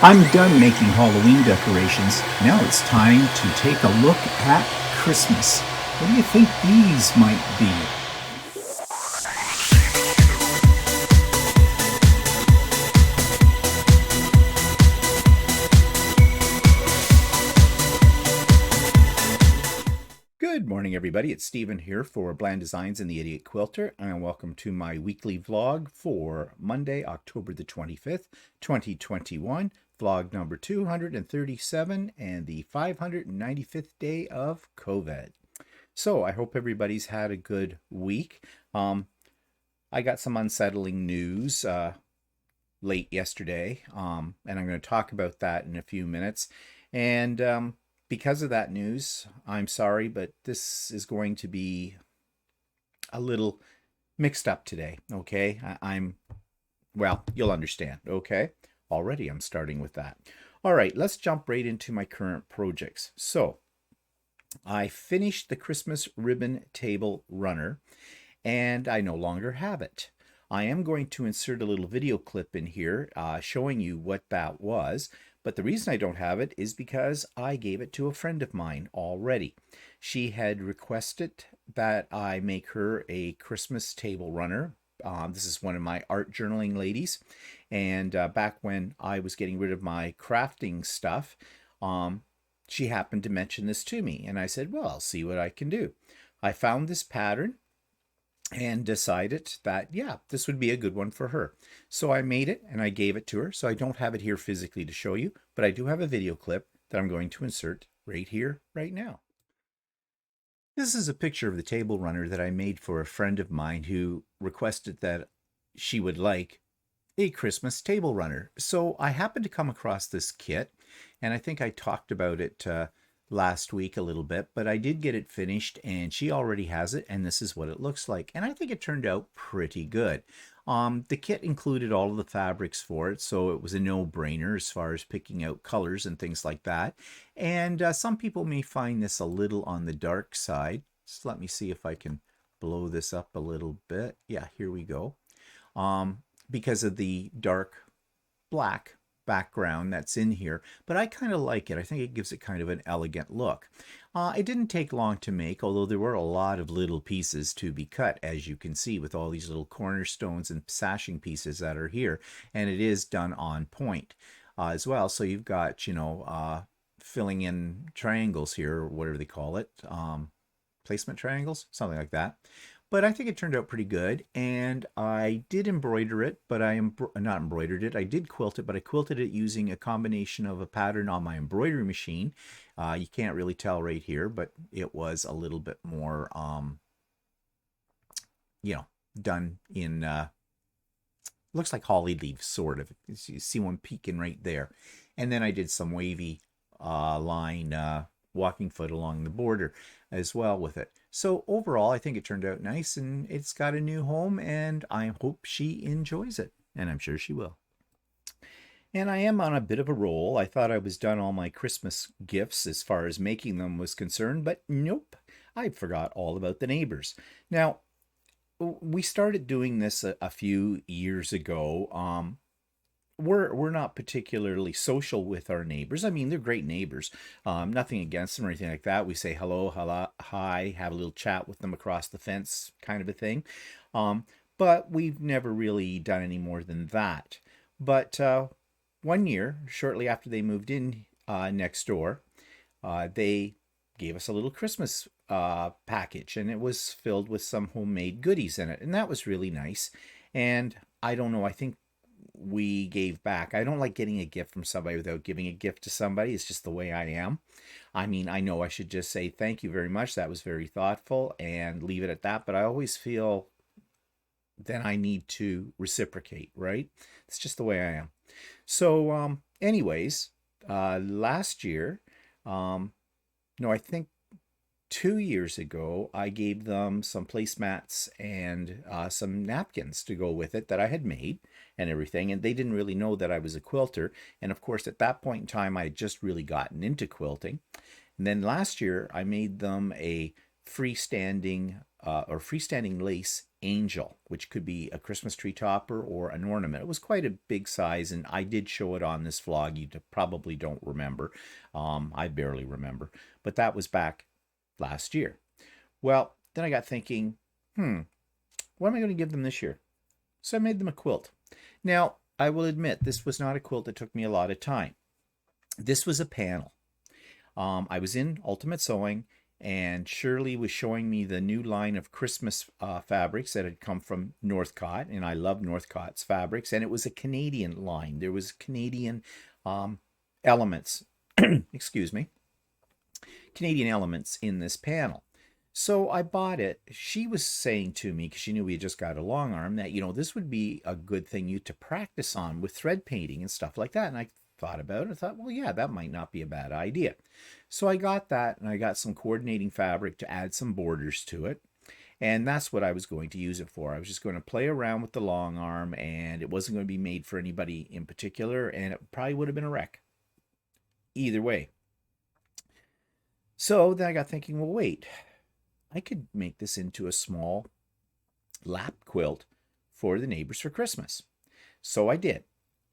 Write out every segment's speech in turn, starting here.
I'm done making Halloween decorations. Now it's time to take a look at Christmas. What do you think these might be? Good morning, everybody. It's Stephen here for Bland Designs and the Idiot Quilter, and welcome to my weekly vlog for Monday, October the 25th, 2021. Vlog number 237 and the 595th day of COVID. So I hope everybody's had a good week. I got some unsettling news late yesterday, and I'm going to talk about that in a few minutes. And because of that news, I'm sorry, but this is going to be a little mixed up today, okay? Well, you'll understand, okay? Already I'm starting with that. All right, let's jump right into my current projects. So I finished the Christmas ribbon table runner, and I no longer have it. I am going to insert a little video clip in here showing you what that was. But the reason I don't have it is because I gave it to a friend of mine already. She had requested that I make her a Christmas table runner. This is one of my art journaling ladies. And back when I was getting rid of my crafting stuff, she happened to mention this to me. And I said, well, I'll see what I can do. I found this pattern and decided that, yeah, this would be a good one for her. So I made it and I gave it to her. So I don't have it here physically to show you, but I do have a video clip that I'm going to insert right here, right now. This is a picture of the table runner that I made for a friend of mine who requested that she would like a Christmas table runner. So I happened to come across this kit, and I think I talked about it last week a little bit, but I did get it finished and she already has it, and this is what it looks like. And I think it turned out pretty good. The kit included all of the fabrics for it, so it was a no-brainer as far as picking out colors and things like that. And some people may find this a little on the dark side. Just let me see if I can blow this up a little bit. Yeah, here we go. Because of the dark black background that's in here, but I kind of like it. I think it gives it kind of an elegant look. It didn't take long to make, although there were a lot of little pieces to be cut, as you can see, with all these little cornerstones and sashing pieces that are here, and it is done on point as well. So you've got, filling in triangles here, or whatever they call it, placement triangles, something like that. But I think it turned out pretty good, and I did embroider it, but I not embroidered it. I did quilt it, but I quilted it using a combination of a pattern on my embroidery machine. You can't really tell right here, but it was a little bit more, done in, looks like holly leaves, sort of. You see one peeking right there. And then I did some wavy line walking foot along the border as well with it. So overall, I think it turned out nice, and it's got a new home, and I hope she enjoys it, and I'm sure she will. And I am on a bit of a roll. I thought I was done all my Christmas gifts as far as making them was concerned, but nope, I forgot all about the neighbors. Now, we started doing this a few years ago. We're not particularly social with our neighbors. I mean, they're great neighbors. Nothing against them or anything like that. We say hello, hi, have a little chat with them across the fence, kind of a thing. But we've never really done any more than that. But one year, shortly after they moved in next door, they gave us a little Christmas package, and it was filled with some homemade goodies in it, and that was really nice. And I don't know, I think we gave back. I don't like getting a gift from somebody without giving a gift to somebody. It's just the way I am. I mean, I know I should just say thank you very much. That was very thoughtful, and leave it at that. But I always feel then I need to reciprocate, right? It's just the way I am. So, anyways, last year, no, I think 2 years ago, I gave them some placemats and some napkins to go with it that I had made and everything. And they didn't really know that I was a quilter. And of course, at that point in time, I had just really gotten into quilting. And then last year, I made them a freestanding lace angel, which could be a Christmas tree topper or an ornament. It was quite a big size, and I did show it on this vlog. You probably don't remember. I barely remember, but that was back last year. Well, then I got thinking, what am I going to give them this year? So I made them a quilt. Now, I will admit, this was not a quilt that took me a lot of time. This was a panel. I was in Ultimate Sewing, and Shirley was showing me the new line of Christmas fabrics that had come from Northcott, and I love Northcott's fabrics, and it was a Canadian line. There was Canadian elements, excuse me, Canadian elements in this panel. So I bought it. She was saying to me, because she knew we had just got a long arm, that, this would be a good thing to practice on with thread painting and stuff like that. And I thought about it. I thought, well, yeah, that might not be a bad idea. So I got that, and I got some coordinating fabric to add some borders to it. And that's what I was going to use it for. I was just going to play around with the long arm, and it wasn't going to be made for anybody in particular, and it probably would have been a wreck. Either way. So then I got thinking, well, wait, I could make this into a small lap quilt for the neighbors for Christmas. So I did.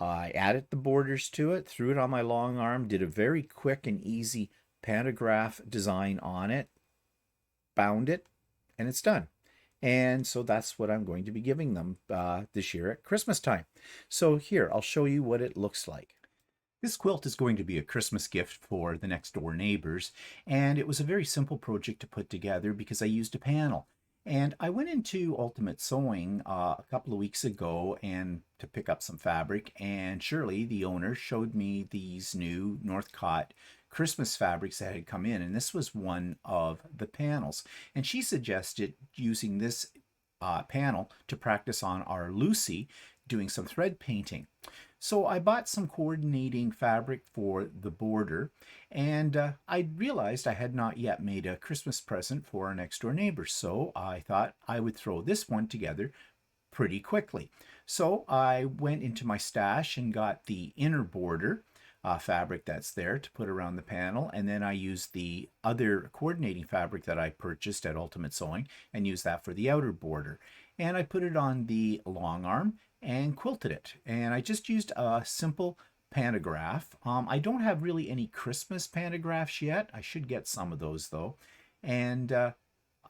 I added the borders to it, threw it on my long arm, did a very quick and easy pantograph design on it, bound it, and it's done. And so that's what I'm going to be giving them this year at Christmas time. So here, I'll show you what it looks like. This quilt is going to be a Christmas gift for the next door neighbors, and it was a very simple project to put together because I used a panel. And I went into Ultimate Sewing a couple of weeks ago and to pick up some fabric, and Shirley, the owner, showed me these new Northcott Christmas fabrics that had come in, and this was one of the panels. And she suggested using this panel to practice on our Lucey, doing some thread painting. So I bought some coordinating fabric for the border, and I realized I had not yet made a Christmas present for our next door neighbor, so I thought I would throw this one together pretty quickly. So I went into my stash and got the inner border fabric that's there to put around the panel, and then I used the other coordinating fabric that I purchased at Ultimate Sewing and used that for the outer border. And I put it on the long arm and quilted it. And I just used a simple pantograph. I don't have really any Christmas pantographs yet. I should get some of those though. And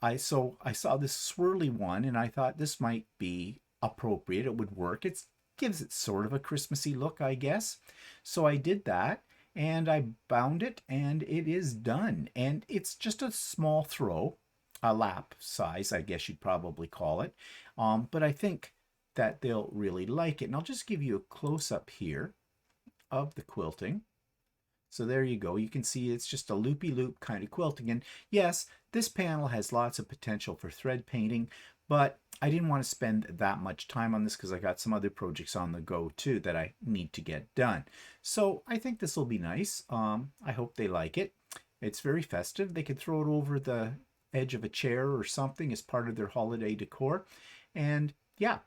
I saw this swirly one, and I thought this might be appropriate. It would work. It gives it sort of a Christmassy look, I guess. So I did that, and I bound it, and it is done. And it's just a small throw, a lap size, I guess you'd probably call it. But I think that they'll really like it. And I'll just give you a close-up here of the quilting. So there you go. You can see it's just a loopy-loop kind of quilting. And yes, this panel has lots of potential for thread painting, but I didn't want to spend that much time on this because I got some other projects on the go too that I need to get done. So I think this will be nice. I hope they like it. It's very festive. They could throw it over the edge of a chair or something as part of their holiday decor. And yeah,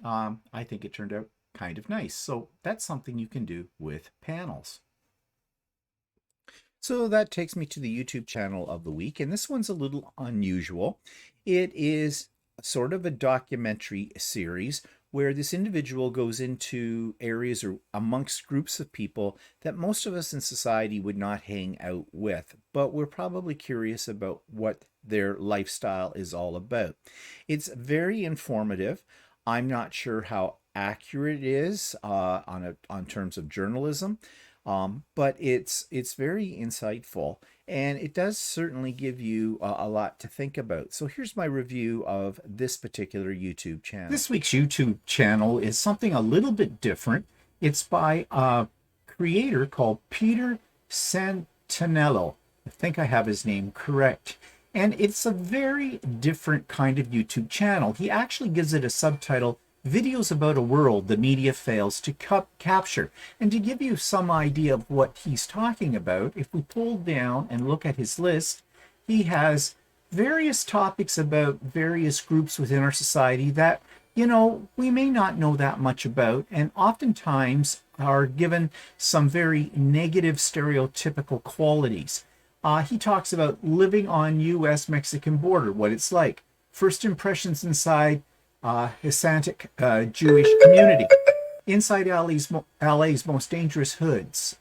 I think it turned out kind of nice. So that's something you can do with panels. So that takes me to the YouTube channel of the week, and this one's a little unusual. It is sort of a documentary series where this individual goes into areas or amongst groups of people that most of us in society would not hang out with, but we're probably curious about what their lifestyle is all about. It's very informative. I'm not sure how accurate it is on terms of journalism, but it's very insightful, and it does certainly give you a lot to think about. So here's my review of this particular YouTube channel. This week's YouTube channel is something a little bit different. It's by a creator called Peter Santenello. I think I have his name correct. And it's a very different kind of YouTube channel. He actually gives it a subtitle, Videos About a World the Media Fails to Capture. And to give you some idea of what he's talking about, if we pull down and look at his list, he has various topics about various groups within our society that, we may not know that much about, and oftentimes are given some very negative stereotypical qualities. He talks about living on U.S.-Mexican border, what it's like, first impressions inside Hispanic Jewish community. Inside LA's most dangerous hoods.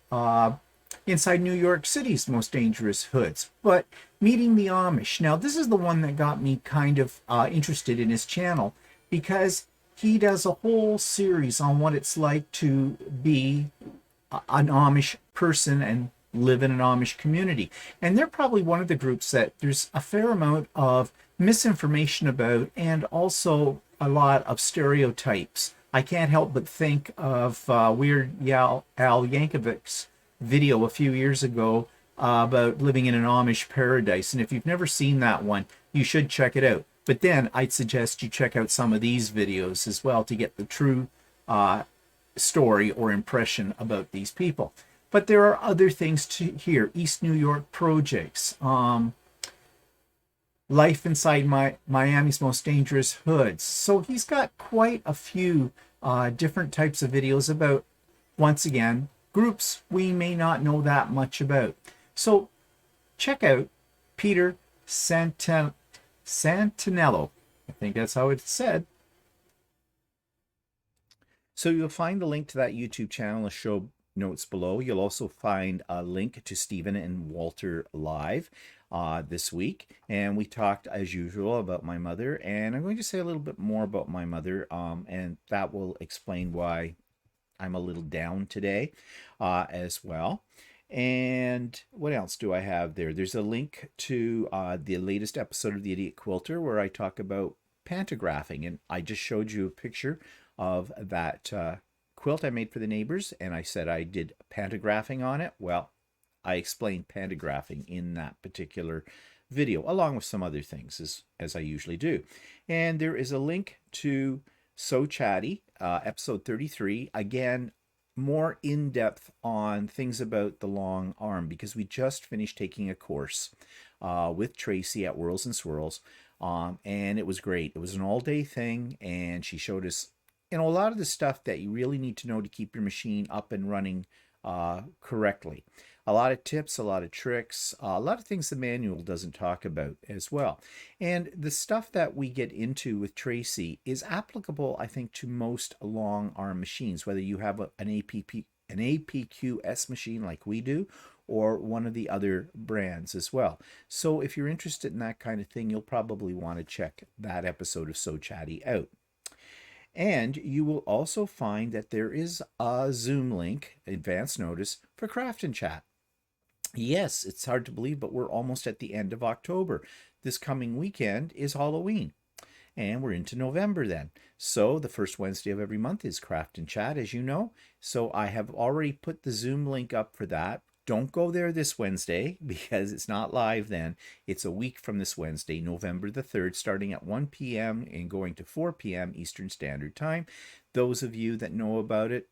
Inside New York City's most dangerous hoods. But meeting the Amish. Now, this is the one that got me kind of interested in his channel because he does a whole series on what it's like to be an Amish person and live in an Amish community. And they're probably one of the groups that there's a fair amount of misinformation about and also a lot of stereotypes. I can't help but think of Weird Al Yankovic's video a few years ago about living in an Amish paradise. And if you've never seen that one, you should check it out. But then I'd suggest you check out some of these videos as well to get the true story or impression about these people. But there are other things to here. East New York projects, life inside Miami's most dangerous hoods. So he's got quite a few different types of videos about, once again, groups we may not know that much about. So check out Peter Santenello. I think that's how it's said. So you'll find the link to that YouTube channel in the show notes below. You'll also find a link to Stephen and Walter live this week. And we talked, as usual, about my mother. And I'm going to say a little bit more about my mother, and that will explain why I'm a little down today as well. And what else do I have there? There's a link to the latest episode of The Idiot Quilter where I talk about pantographing. And I just showed you a picture of that quilt I made for the neighbors, and I said I did pantographing on it. Well, I explained pantographing in that particular video, along with some other things, as I usually do. And there is a link to So Chatty, episode 33. Again, more in-depth on things about the long arm, because we just finished taking a course with Tracy at Whirls and Swirls, and it was great. It was an all-day thing, and she showed us a lot of the stuff that you really need to know to keep your machine up and running correctly. A lot of tips, a lot of tricks, a lot of things the manual doesn't talk about as well. And the stuff that we get into with Tracy is applicable, I think, to most long arm machines, whether you have an APQS machine like we do, or one of the other brands as well. So if you're interested in that kind of thing, you'll probably want to check that episode of So Chatty out. And you will also find that there is a Zoom link, advance notice, for Craft and Chat. Yes, it's hard to believe, but we're almost at the end of October. This coming weekend is Halloween, and we're into November then. So the first Wednesday of every month is Craft and Chat, as you know. So I have already put the Zoom link up for that. Don't go there this Wednesday because it's not live then. It's a week from this Wednesday, November the 3rd, starting at 1 p.m. and going to 4 p.m. Eastern Standard Time. Those of you that know about it,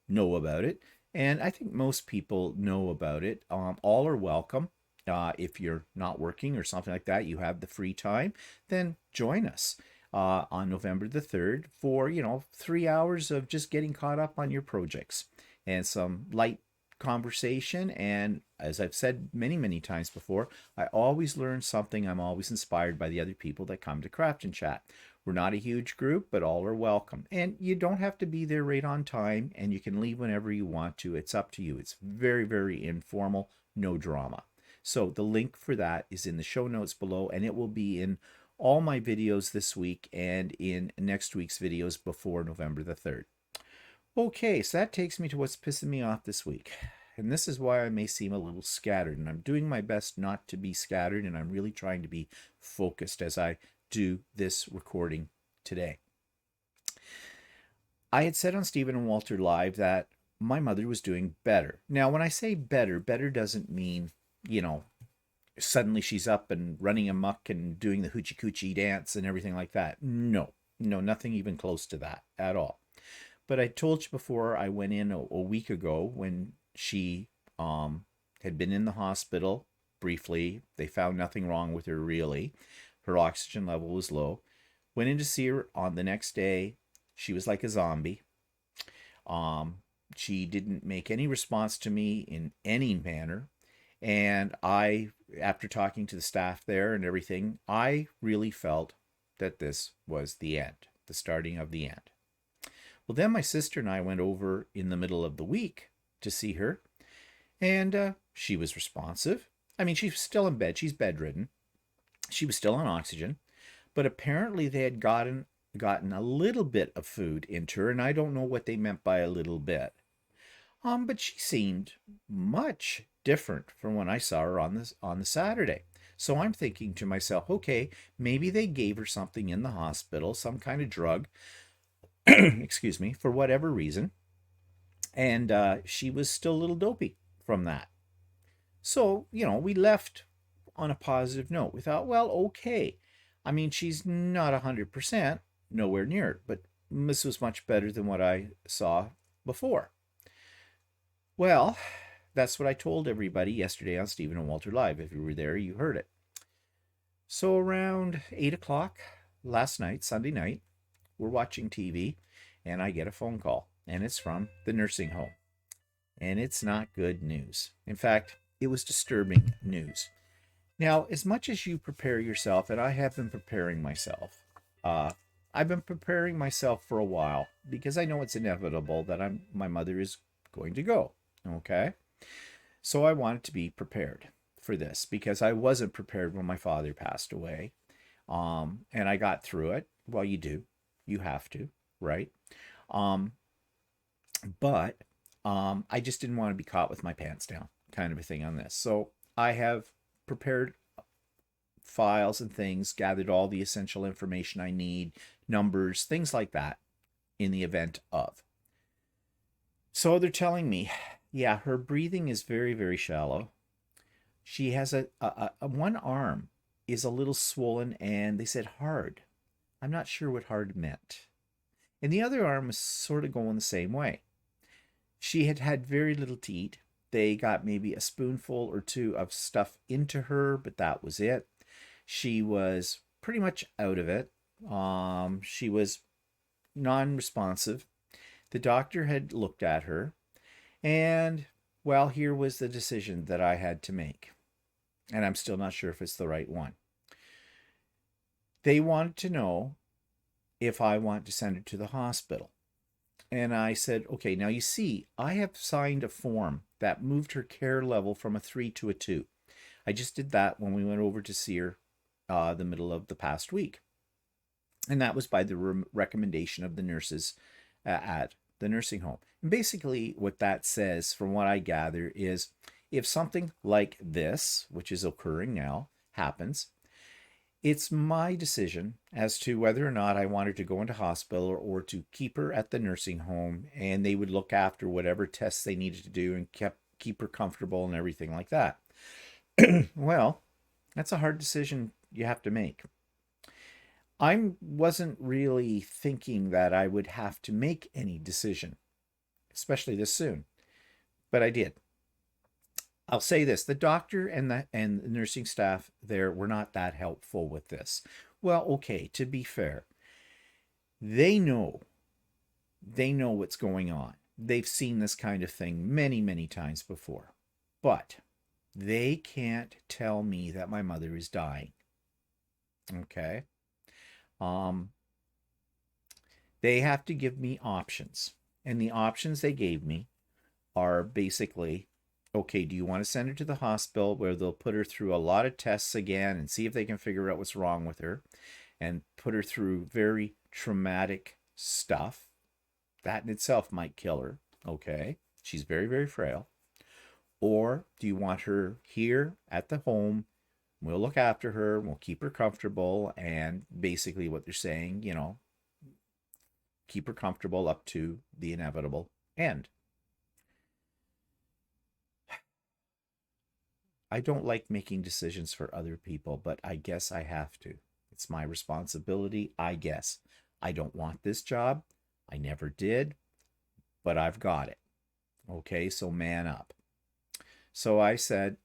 know about it. And I think most people know about it. All are welcome. If you're not working or something like that, you have the free time, then join us on November the 3rd for, 3 hours of just getting caught up on your projects and some light conversation. And as I've said many, many times before, I always learn something. I'm always inspired by the other people that come to Craft and Chat. We're not a huge group, but all are welcome. And you don't have to be there right on time, and you can leave whenever you want to. It's up to you. It's very, very informal, no drama. So the link for that is in the show notes below, and it will be in all my videos this week and in next week's videos before November the 3rd. Okay, so that takes me to what's pissing me off this week. And this is why I may seem a little scattered. And I'm doing my best not to be scattered. And I'm really trying to be focused as I do this recording today. I had said on Stephen and Walter Live that my mother was doing better. Now, when I say better, better doesn't mean, suddenly she's up and running amok and doing the hoochie coochie dance and everything like that. No, nothing even close to that at all. But I told you before I went in a week ago when she had been in the hospital briefly. They found nothing wrong with her really. Her oxygen level was low. Went in to see her on the next day. She was like a zombie. She didn't make any response to me in any manner. And I, after talking to the staff there and everything, I really felt that this was the end. the starting of the end. Well, then my sister and I went over in the middle of the week to see her, and she was responsive. I mean, she's still in bed. She's bedridden. She was still on oxygen, but apparently they had gotten a little bit of food into her, and I don't know what they meant by a little bit. But she seemed much different from when I saw her on the Saturday. So I'm thinking to myself, okay, maybe they gave her something in the hospital, some kind of drug, excuse me, for whatever reason, and she was still a little dopey from that. So, we left on a positive note. We thought, well, okay. I mean, she's not 100%, nowhere near it, but this was much better than what I saw before. Well, that's what I told everybody yesterday on Stephen and Walter Live. If you were there, you heard it. So around 8 o'clock last night, Sunday night, we're watching TV, and I get a phone call, and it's from the nursing home. And it's not good news. In fact, it was disturbing news. Now, as much as you prepare yourself, and I have been preparing myself, I've been preparing myself for a while because I know it's inevitable that my mother is going to go. Okay? So I wanted to be prepared for this because I wasn't prepared when my father passed away. And I got through it. Well, you do. You have to, right? But I just didn't want to be caught with my pants down, kind of a thing on this. So I have prepared files and things, gathered all the essential information I need, numbers, things like that in the event of. So they're telling me, yeah, her breathing is very, very shallow. She has a one arm is a little swollen, and they said hard. I'm not sure what hard meant. And the other arm was sort of going the same way. She had had very little to eat. They got maybe a spoonful or two of stuff into her, but that was it. She was pretty much out of it. She was non-responsive. The doctor had looked at her, and, well, here was the decision that I had to make. And I'm still not sure if it's the right one. They wanted to know if I want to send her to the hospital. And I said, okay, now you see, I have signed a form that moved her care level from a 3 to a 2. I just did that when we went over to see her the middle of the past week. And that was by the recommendation of the nurses at the nursing home. And basically what that says, from what I gather, is if something like this, which is occurring now, happens, it's my decision as to whether or not I wanted to go into hospital or to keep her at the nursing home, and they would look after whatever tests they needed to do and keep her comfortable and everything like that. Well, that's a hard decision you have to make. I wasn't really thinking that I would have to make any decision, especially this soon, but I did. I'll say this, the doctor and the nursing staff there were not that helpful with this. Well, okay, to be fair, they know what's going on. They've seen this kind of thing many, many times before. But they can't tell me that my mother is dying. Okay? They have to give me options. And the options they gave me are basically, okay, do you want to send her to the hospital where they'll put her through a lot of tests again and see if they can figure out what's wrong with her and put her through very traumatic stuff? That in itself might kill her. Okay, she's very, very frail. Or do you want her here at the home? We'll look after her, we'll keep her comfortable, and basically what they're saying, keep her comfortable up to the inevitable end. I don't like making decisions for other people, but I guess I have to. It's my responsibility, I guess. I don't want this job. I never did, but I've got it. Okay, so man up. So I said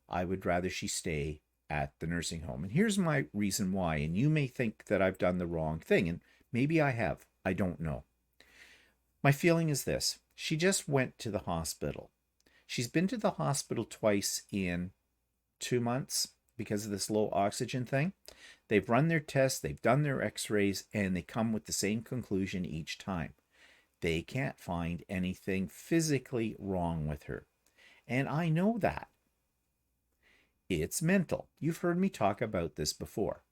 I would rather she stay at the nursing home. And here's my reason why. And you may think that I've done the wrong thing, and maybe I have. I don't know. My feeling is this. She just went to the hospital. She's been to the hospital twice in 2 months because of this low oxygen thing. They've run their tests, they've done their x-rays, and they come with the same conclusion each time. They can't find anything physically wrong with her. And I know that. It's mental. You've heard me talk about this before.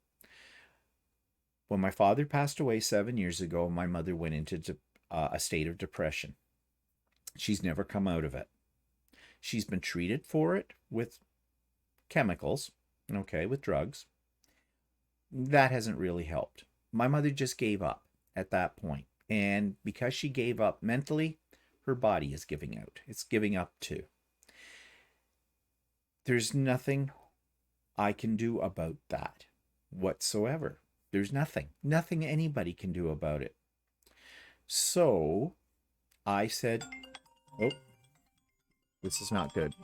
When my father passed away 7 years ago, my mother went into a state of depression. She's never come out of it. She's been treated for it with chemicals, okay, with drugs. That hasn't really helped. My mother just gave up at that point. And because she gave up mentally, her body is giving out. It's giving up too. There's nothing I can do about that whatsoever. There's nothing anybody can do about it. So I said, oh, this is not good.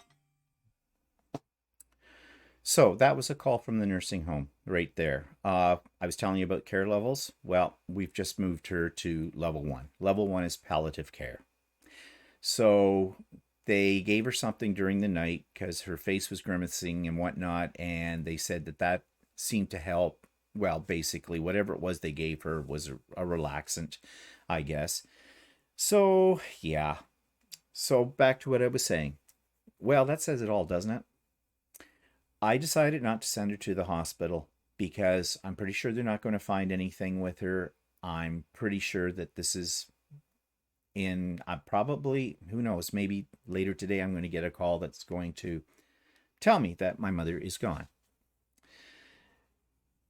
So that was a call from the nursing home right there. I was telling you about care levels. Well, we've just moved her to level 1. Level 1 is palliative care. So they gave her something during the night because her face was grimacing and whatnot, and they said that seemed to help. Well, basically, whatever it was they gave her was a relaxant, I guess. So, yeah. So back to what I was saying. Well, that says it all, doesn't it? I decided not to send her to the hospital because I'm pretty sure they're not going to find anything with her. I'm pretty sure that this is probably, who knows, maybe later today I'm going to get a call that's going to tell me that my mother is gone.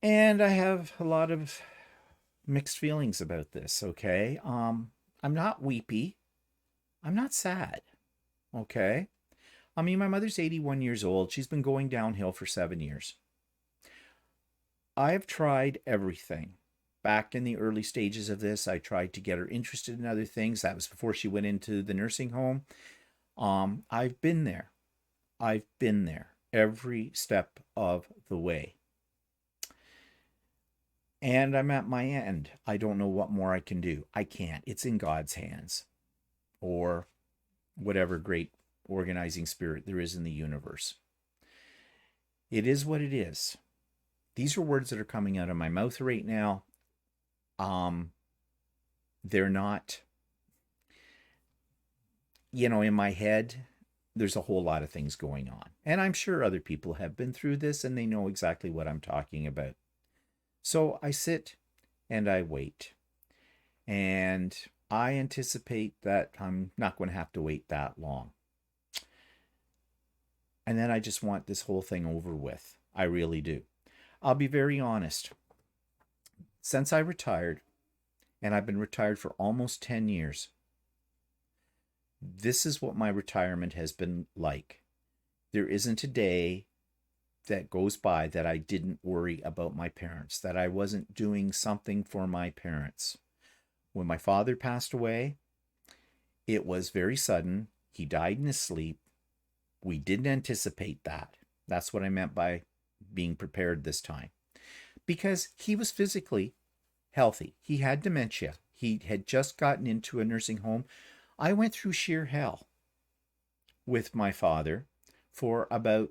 And I have a lot of mixed feelings about this, okay? I'm not weepy. I'm not sad, okay? I mean, my mother's 81 years old. She's been going downhill for 7 years. I've tried everything. Back in the early stages of this, I tried to get her interested in other things. That was before she went into the nursing home. I've been there. I've been there every step of the way. And I'm at my end. I don't know what more I can do. I can't. It's in God's hands, or whatever great organizing spirit there is in the universe. It is what it is. These are words that are coming out of my mouth right now. They're not, in my head, there's a whole lot of things going on. And I'm sure other people have been through this and they know exactly what I'm talking about. So I sit and I wait. And I anticipate that I'm not going to have to wait that long. And then I just want this whole thing over with. I really do. I'll be very honest. Since I retired, and I've been retired for almost 10 years, this is what my retirement has been like. There isn't a day that goes by that I didn't worry about my parents, that I wasn't doing something for my parents. When my father passed away, it was very sudden. He died in his sleep. We didn't anticipate that. That's what I meant by being prepared this time. Because he was physically healthy. He had dementia. He had just gotten into a nursing home. I went through sheer hell with my father for about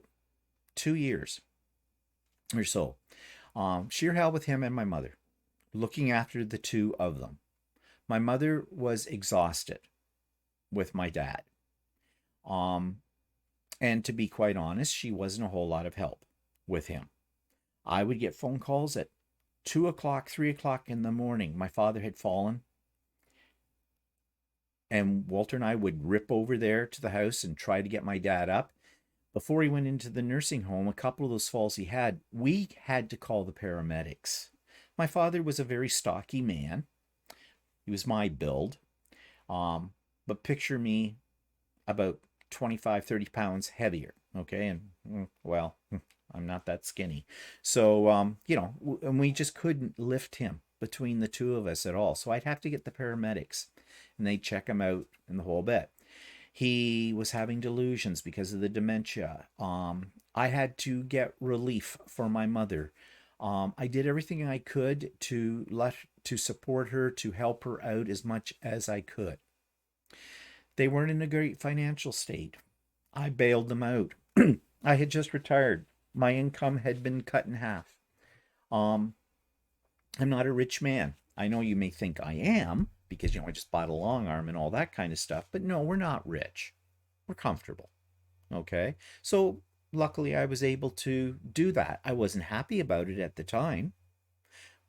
2 years or so. Sheer hell with him and my mother, looking after the two of them. My mother was exhausted with my dad. And to be quite honest, she wasn't a whole lot of help with him. I would get phone calls at 2 o'clock, 3 o'clock in the morning. My father had fallen. And Walter and I would rip over there to the house and try to get my dad up. Before he went into the nursing home, a couple of those falls he had, we had to call the paramedics. My father was a very stocky man. He was my build. But picture me about 25, 30 pounds heavier. Okay. And well, I'm not that skinny. So, and we just couldn't lift him between the two of us at all. So I'd have to get the paramedics and they'd check him out and the whole bit. He was having delusions because of the dementia. I had to get relief for my mother. I did everything I could to support her, to help her out as much as I could. They weren't in a great financial state. I bailed them out. I had just retired. My income had been cut in half. I'm not a rich man. I know you may think I am because, I just bought a long arm and all that kind of stuff, but no, we're not rich. We're comfortable. Okay. So luckily I was able to do that. I wasn't happy about it at the time,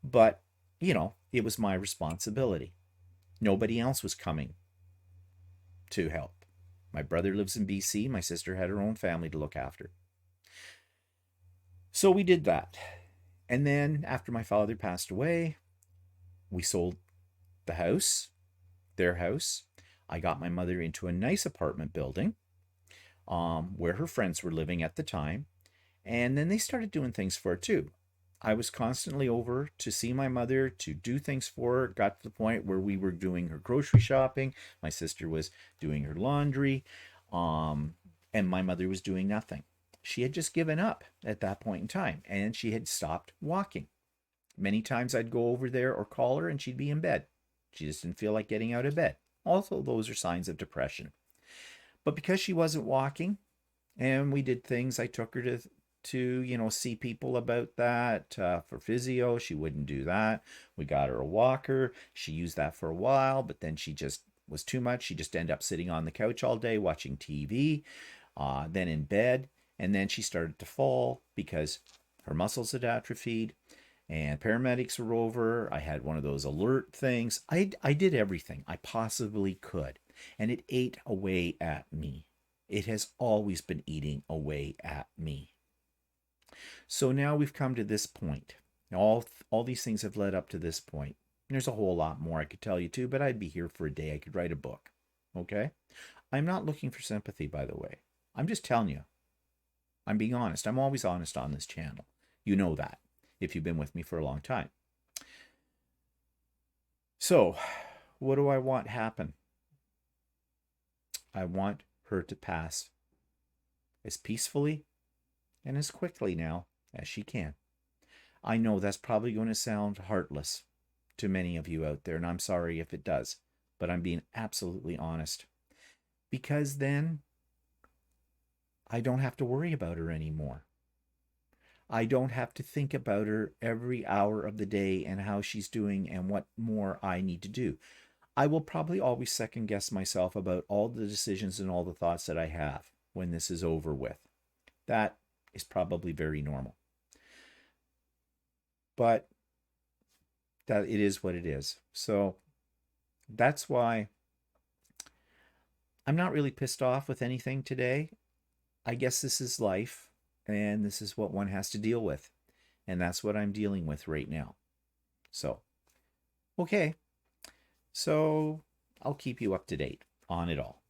but it was my responsibility. Nobody else was coming to help. My brother lives in BC. My sister had her own family to look after. So we did that. And then after my father passed away, we sold the house, their house. I got my mother into a nice apartment building where her friends were living at the time. And then they started doing things for her too. I was constantly over to see my mother, to do things for her. It got to the point where we were doing her grocery shopping. My sister was doing her laundry. And my mother was doing nothing. She had just given up at that point in time, and she had stopped walking. Many times I'd go over there or call her and she'd be in bed. She just didn't feel like getting out of bed. Also, those are signs of depression. But because she wasn't walking and we did things, I took her to see people about that for physio. She wouldn't do that. We got her a walker. She used that for a while, but then she just was too much. She just ended up sitting on the couch all day watching TV, then in bed. And then she started to fall because her muscles had atrophied and paramedics were over. I had one of those alert things. I did everything I possibly could, and it ate away at me. It has always been eating away at me. So now we've come to this point. All these things have led up to this point. There's a whole lot more I could tell you too, but I'd be here for a day. I could write a book. Okay? I'm not looking for sympathy, by the way. I'm just telling you. I'm being honest. I'm always honest on this channel. You know that if you've been with me for a long time. So, what do I want happen? I want her to pass as peacefully and as quickly now as she can. I know that's probably going to sound heartless to many of you out there, and I'm sorry if it does, but I'm being absolutely honest. Because then I don't have to worry about her anymore. I don't have to think about her every hour of the day and how she's doing and what more I need to do. I will probably always second guess myself about all the decisions and all the thoughts that I have when this is over with. That is probably very normal. But that it is what it is. So that's why I'm not really pissed off with anything today. I guess this is life, and this is what one has to deal with. And that's what I'm dealing with right now. So, okay. So, I'll keep you up to date on it all.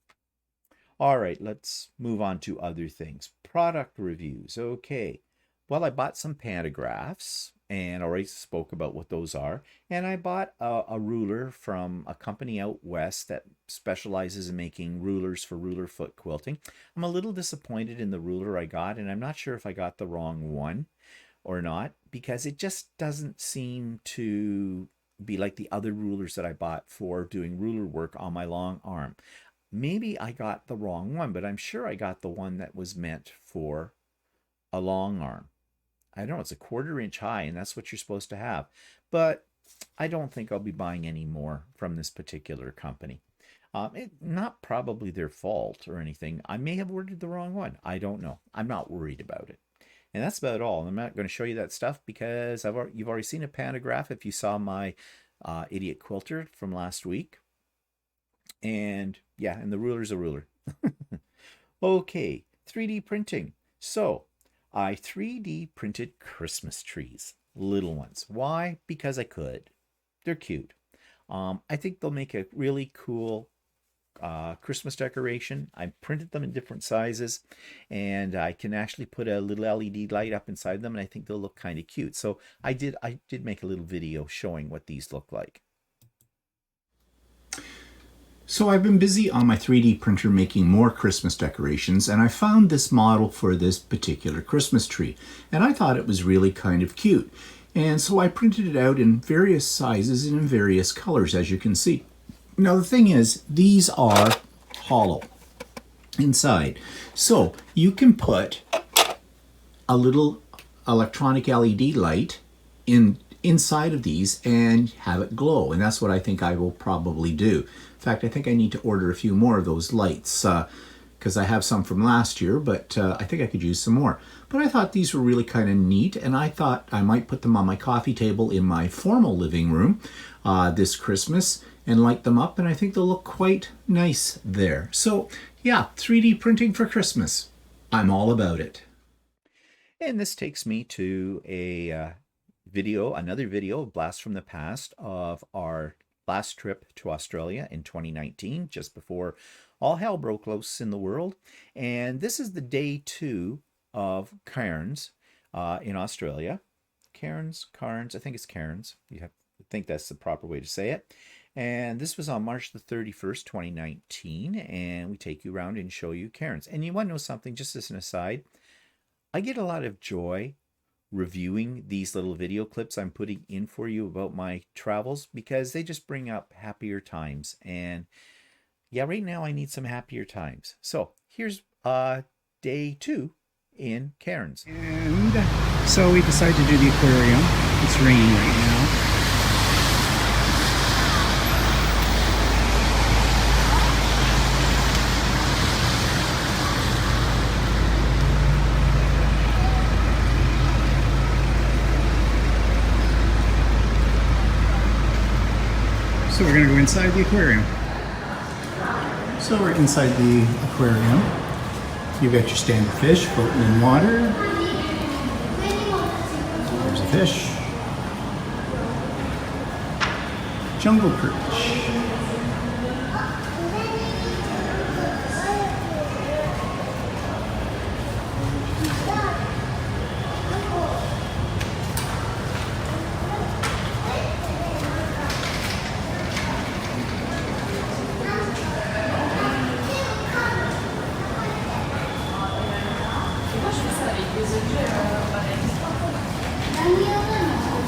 All right, let's move on to other things. Product reviews. Okay. Well, I bought some pantographs, and already spoke about what those are. And I bought a ruler from a company out west that specializes in making rulers for ruler foot quilting. I'm a little disappointed in the ruler I got, and I'm not sure if I got the wrong one or not, because it just doesn't seem to be like the other rulers that I bought for doing ruler work on my long arm. Maybe I got the wrong one, but I'm sure I got the one that was meant for a long arm. I don't know, it's a 1/4 inch high, and that's what you're supposed to have. But I don't think I'll be buying any more from this particular company. Not probably their fault or anything. I may have ordered the wrong one. I don't know. I'm not worried about it. And that's about all. I'm not going to show you that stuff because you've already seen a pantograph if you saw my idiot quilter from last week. And yeah, and the ruler's a ruler. Okay, 3D printing. So I 3D printed Christmas trees, little ones. Why? Because I could. They're cute. I think they'll make a really cool Christmas decoration. I printed them in different sizes, and I can actually put a little LED light up inside them, and I think they'll look kind of cute. So I did make a little video showing what these look like. So I've been busy on my 3D printer making more Christmas decorations, and I found this model for this particular Christmas tree, and I thought it was really kind of cute. And so I printed it out in various sizes and in various colors, as you can see. Now the thing is, these are hollow inside. So you can put a little electronic LED light inside of these and have it glow, and that's what I think I will probably do. In fact, I think I need to order a few more of those lights because I have some from last year, but I think I could use some more. But I thought these were really kind of neat, and I thought I might put them on my coffee table in my formal living room this Christmas and light them up, and I think they'll look quite nice there. So yeah, 3D printing for Christmas. I'm all about it. And this takes me to another video, Blast from the Past, of our last trip to Australia in 2019, just before all hell broke loose in the world. And this is the day 2 of Cairns in Australia. Cairns, I think it's Cairns. I think that's the proper way to say it. And this was on March the 31st, 2019. And we take you around and show you Cairns. And you want to know something, just as an aside, I get a lot of joy reviewing these little video clips I'm putting in for you about my travels because they just bring up happier times. And yeah, right now I need some happier times. So here's day 2 in Cairns. And so we decided to do the aquarium. It's raining right now. So we're going to go inside the aquarium. So we're inside the aquarium. You've got your standard fish floating in water. There's a fish. Jungle perch.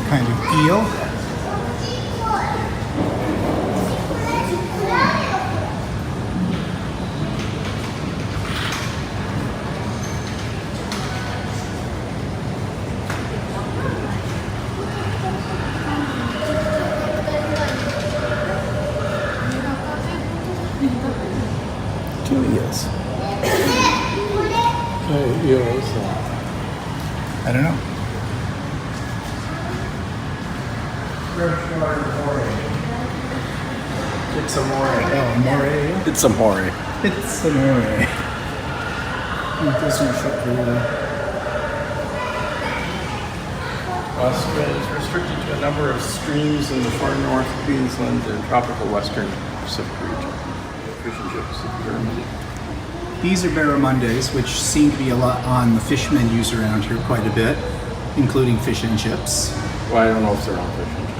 Kind of eel. Two eels. I don't know. It's a moray. Oh, moray. It's a moray. It's a moray. It doesn't fit very well. Australia is restricted to a number of streams in the far north Queensland and tropical western Pacific region. Fish and chips of Germany. These are barramundas, which seem to be a lot on the fish menus around here quite a bit, including fish and chips. Well, I don't know if they're on fish and chips.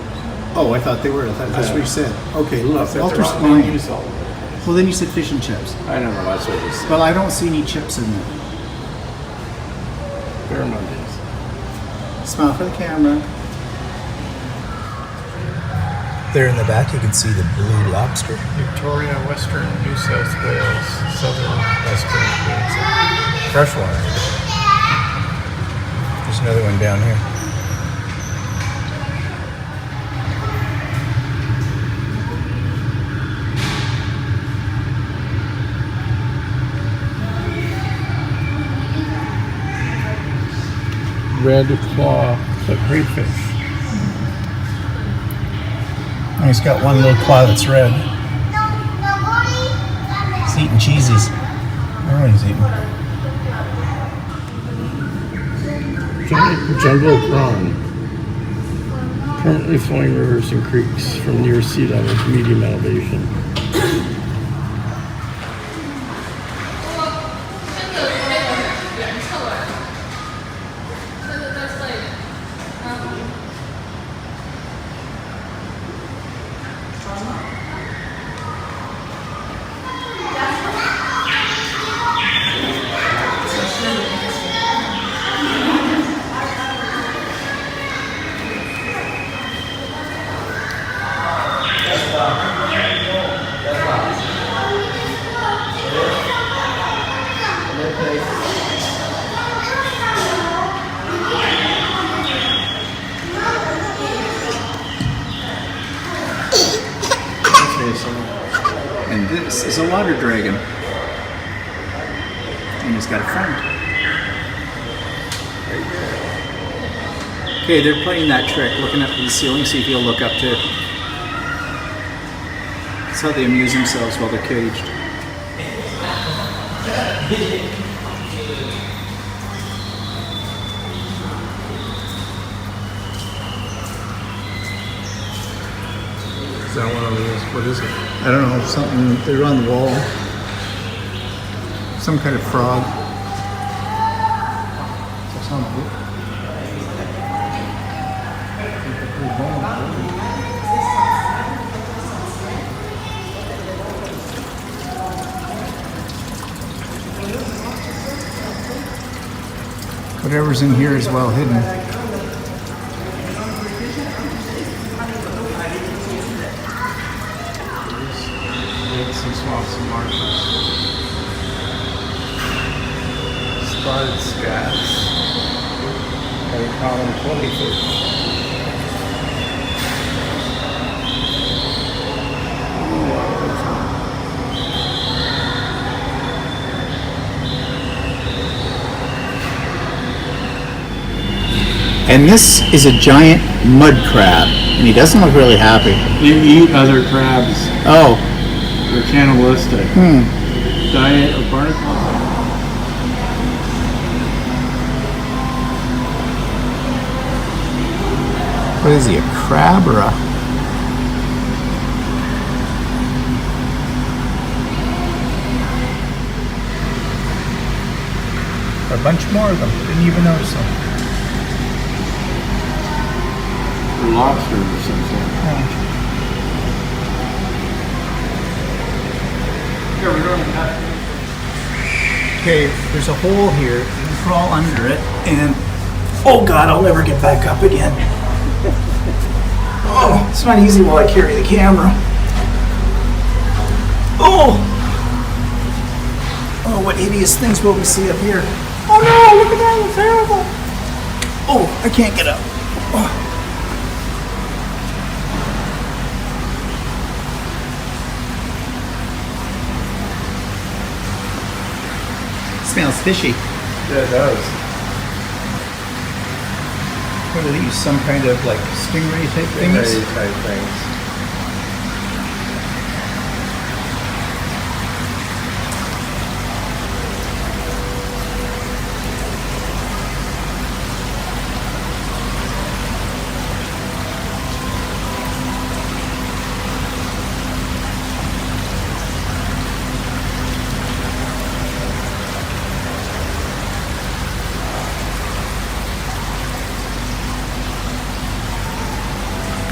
Oh, I thought they were. I thought that's what you said. Okay, look, If Walter's they're on lying. menus all over the place. Well, then you said fish and chips. I don't know, that's what they said. Well, I don't see any chips in there. Barramundas. Smile for the camera. There in the back, you can see the blue lobster. Victoria, Western New South Wales, Southern Western Queensland. Freshwater. There's another one down here. Red claw, but great fish. Oh, he's got one little claw that's red. He's eating cheesies. Oh, he's eating. Jungle prawn. Currently flowing rivers and creeks from near sea level to medium elevation. Okay. is a water dragon. And he's got a friend. Okay, they're playing that trick, looking up to the ceiling, see if he'll look up too. That's how they amuse themselves while they're caged. Is that one of those? What is it? I don't know, something, they're on the wall. Some kind of frog. That's on the roof. Whatever's in here is well hidden. Lakes and swamps and marshes. Spotted scats. And common 20-foot. And this is a giant mud crab, and he doesn't look really happy. You eat other crabs. Oh. They're cannibalistic. Diet of barnacles. What is he, a crab or a... A bunch more of them. Didn't even notice them. Or lobsters or something. Here, we're going to cut. Okay, there's a hole here. You can crawl under it, and oh god, I'll never get back up again. Oh, it's not easy while I carry the camera. Oh! Oh, what hideous things will we see up here? Oh no, look at that, it's terrible! Oh, I can't get up. Oh. Smells fishy. Yeah, it does. What are these? Some kind of like stingray type things? Stingray type things.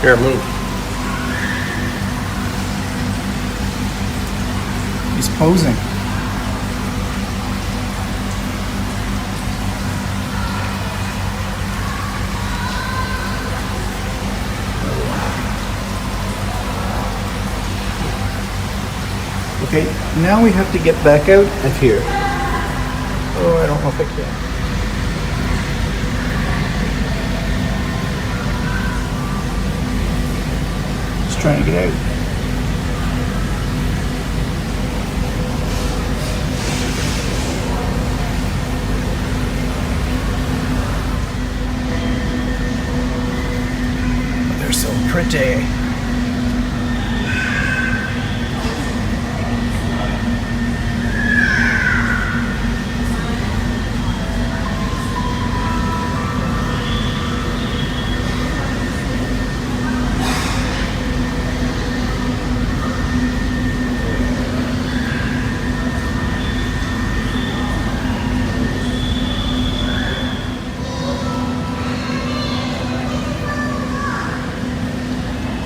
Here, move. He's posing. Okay, now we have to get back out of here. Oh, I don't know if I can. Trying to get out. They're so pretty.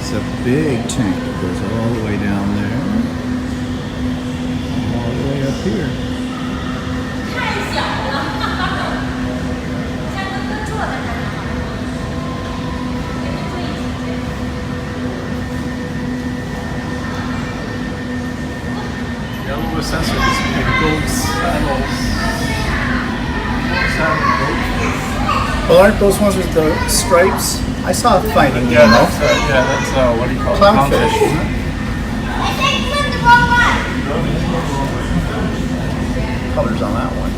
It's a big tank that goes all the way down there, all the way up here. Yellow accessories and gold saddles. Well, aren't those ones with the stripes? I saw Finding Nemo. Yeah, that's what do you call it? Clownfish. Clownfish. colors on that one.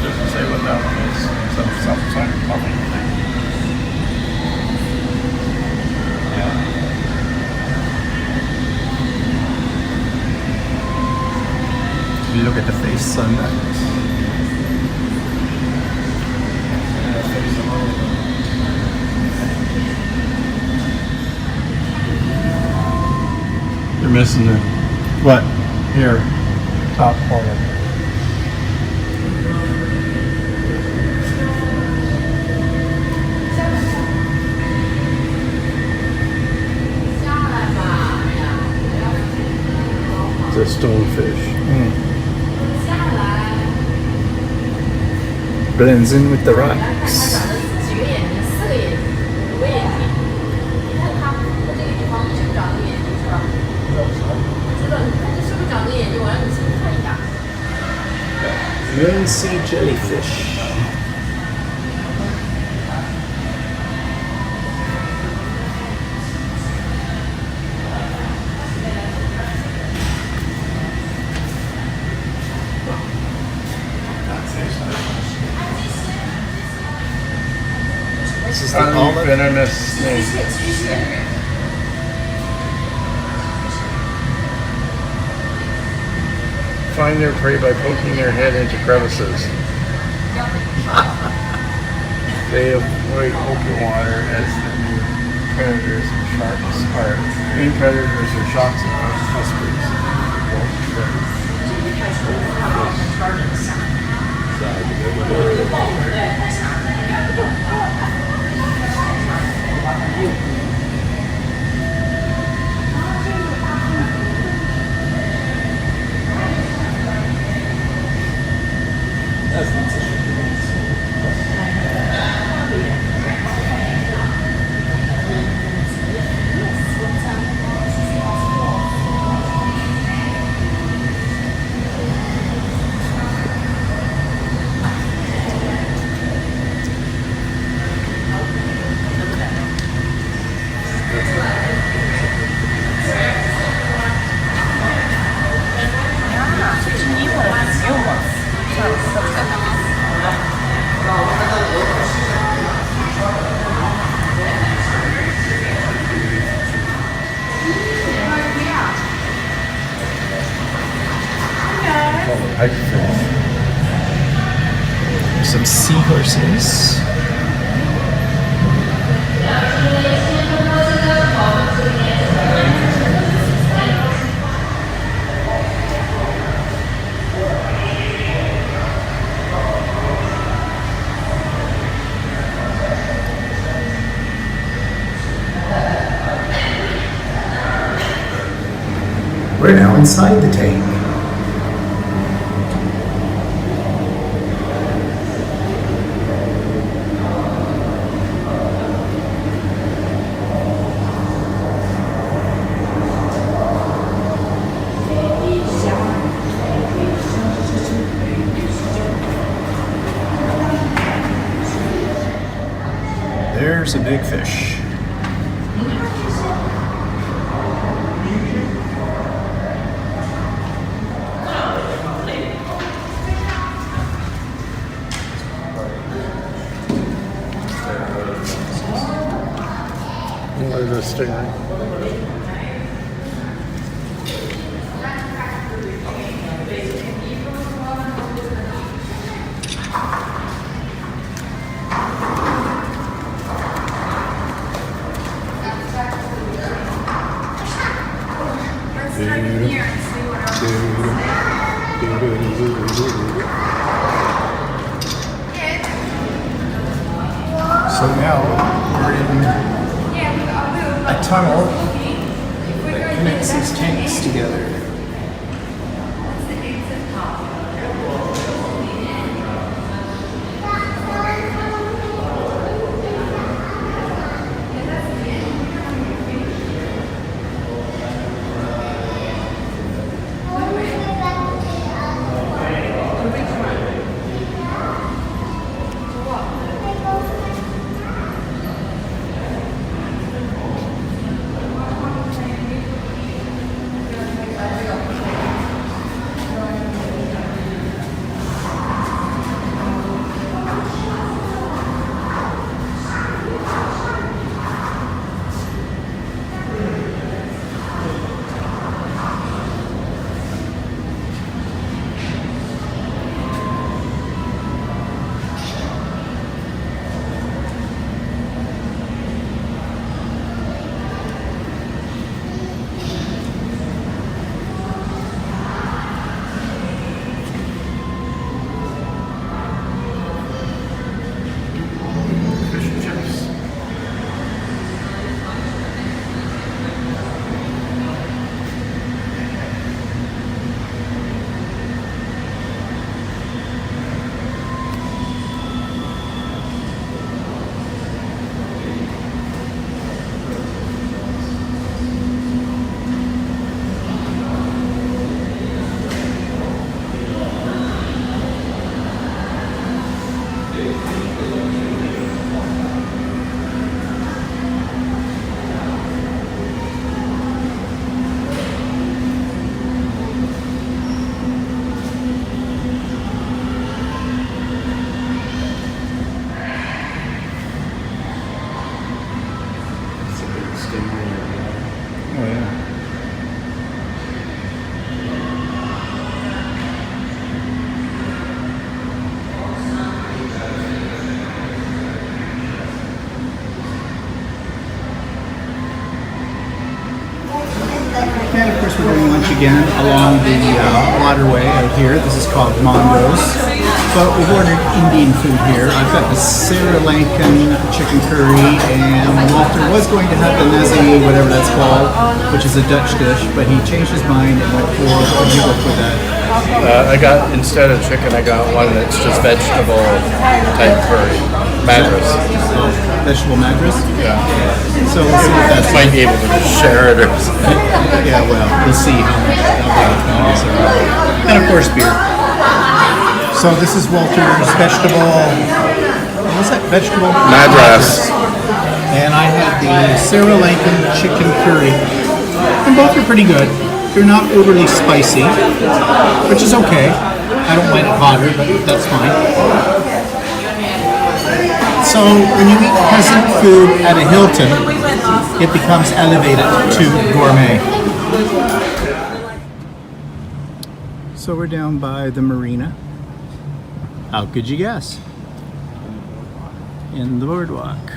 Doesn't say what that one is. Some kind of puppy thing. If you look at the face, sunlight. You're missing the What? here, top corner. The stonefish. Blends in with the rocks. Lucey jellyfish. This is the olive. Venomous snake. Find their prey by poking their head into crevices. They avoid open water as the predators and sharks are. Main predators are sharks and muskrats. Some seahorses. We're now inside the tank. There's a big fish. There's a stingray. So now we're in a tunnel that connects these tanks together. having lunch again along the waterway out here. This is called Mondo's. But we've ordered Indian food here. I've got the Sri Lankan chicken curry, and Walter was going to have the nasi, whatever that's called, which is a Dutch dish, but he changed his mind and went for, what did you go for that? I got, instead of chicken, I got one that's just vegetable type curry. Madras. Oh, vegetable madras? Yeah. So we'll see what that's Might be able to share it or something. Yeah, well, we'll see how much that is. And of course, beer. So this is Walter's vegetable, what's that, vegetable? Madras. And I had the Sri Lankan chicken curry. And both are pretty good. They're not overly spicy, which is okay. I don't mind it hotter, but that's fine. So when you eat peasant food at a Hilton, it becomes elevated to gourmet. So we're down by the marina. How could you guess? In the boardwalk.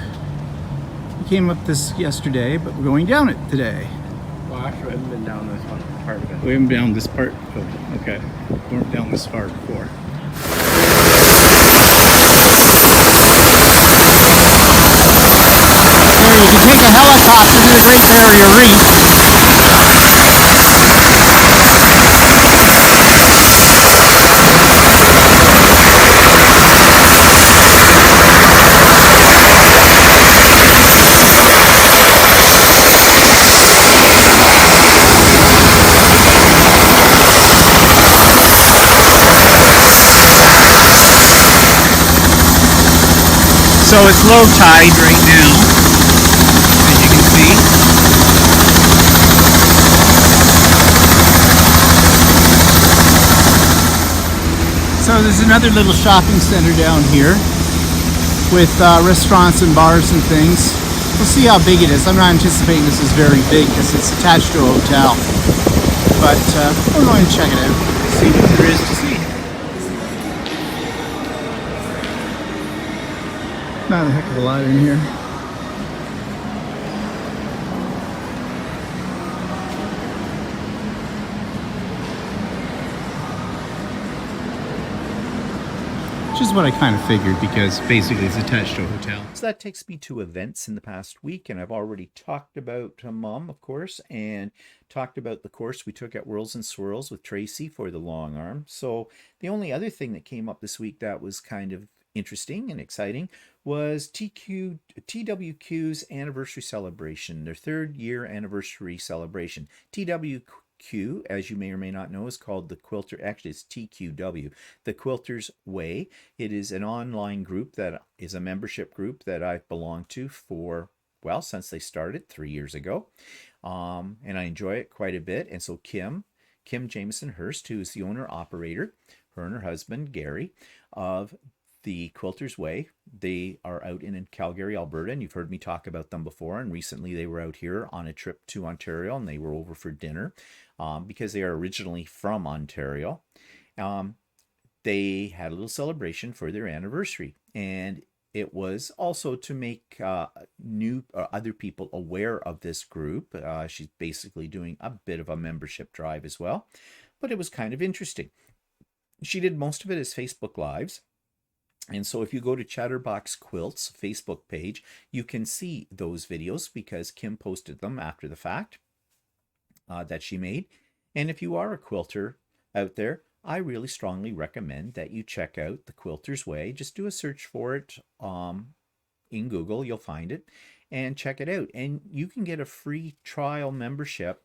We came up this yesterday, but we're going down it today. Well, actually, I haven't been down this one part of it. We haven't down this part? Oh, okay. We weren't down this far before. Here, you can take a helicopter to the Great Barrier Reef. So it's low tide right now, as you can see. So there's another little shopping center down here with restaurants and bars and things. We'll see how big it is. I'm not anticipating this is very big because it's attached to a hotel. But we're going to check it out, see what there is to see. Not a heck of a lot in here. Which is what I kind of figured, because basically it's attached to a hotel. So that takes me to events in the past week, and I've already talked about Mom, of course, and talked about the course we took at Whirls and Swirls with Tracy for the long arm. So the only other thing that came up this week that was kind of interesting and exciting was TWQ's anniversary celebration, their 3rd year anniversary celebration. TWQ, as you may or may not know, is called the Quilter. Actually, it's TQW, the Quilter's Way. It is an online group that is a membership group that I've belonged to for, well, since they started 3 years ago. And I enjoy it quite a bit. And so Kim Jameson Hurst, who is the owner operator, her and her husband Gary, of the Quilter's Way. They are out in Calgary, Alberta, and you've heard me talk about them before. And recently they were out here on a trip to Ontario, and they were over for dinner because they are originally from Ontario. They had a little celebration for their anniversary, and it was also to make new other people aware of this group. She's basically doing a bit of a membership drive as well, but it was kind of interesting. She did most of it as Facebook Lives. And so if you go to Chatterbox Quilt's Facebook page, you can see those videos because Kim posted them after the fact that she made. And if you are a quilter out there, I really strongly recommend that you check out the Quilter's Way. Just do a search for it in Google, you'll find it, and check it out. And you can get a free trial membership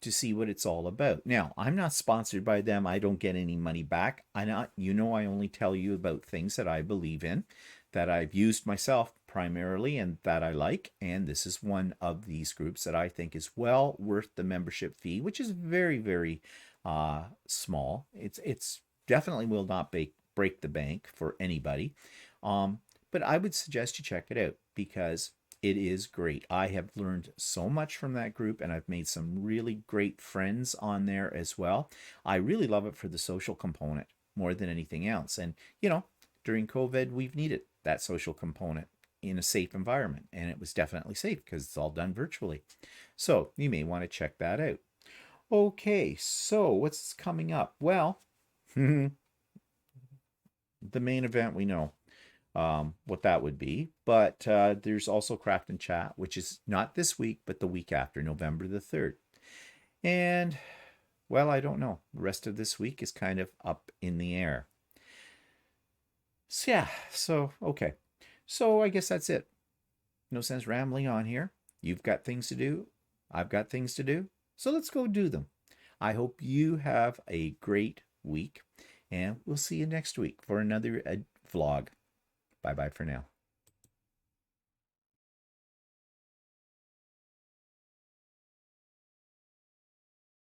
to see what it's all about. Now, I'm not sponsored by them. I don't get any money back. I only tell you about things that I believe in, that I've used myself primarily and that I like. And this is one of these groups that I think is well worth the membership fee, which is very, very small. It's definitely will not break the bank for anybody. But I would suggest you check it out because it is great. I have learned so much from that group, and I've made some really great friends on there as well. I really love it for the social component more than anything else. And, during COVID, we've needed that social component in a safe environment, and it was definitely safe because it's all done virtually. So you may want to check that out. Okay, so what's coming up? Well, the main event we know what that would be, but there's also Craft and Chat, which is not this week, but the week after, November the 3rd. And, well, I don't know. The rest of this week is kind of up in the air. So, yeah, so, okay. So I guess that's it. No sense rambling on here. You've got things to do. I've got things to do. So let's go do them. I hope you have a great week, and we'll see you next week for another vlog. Bye-bye for now.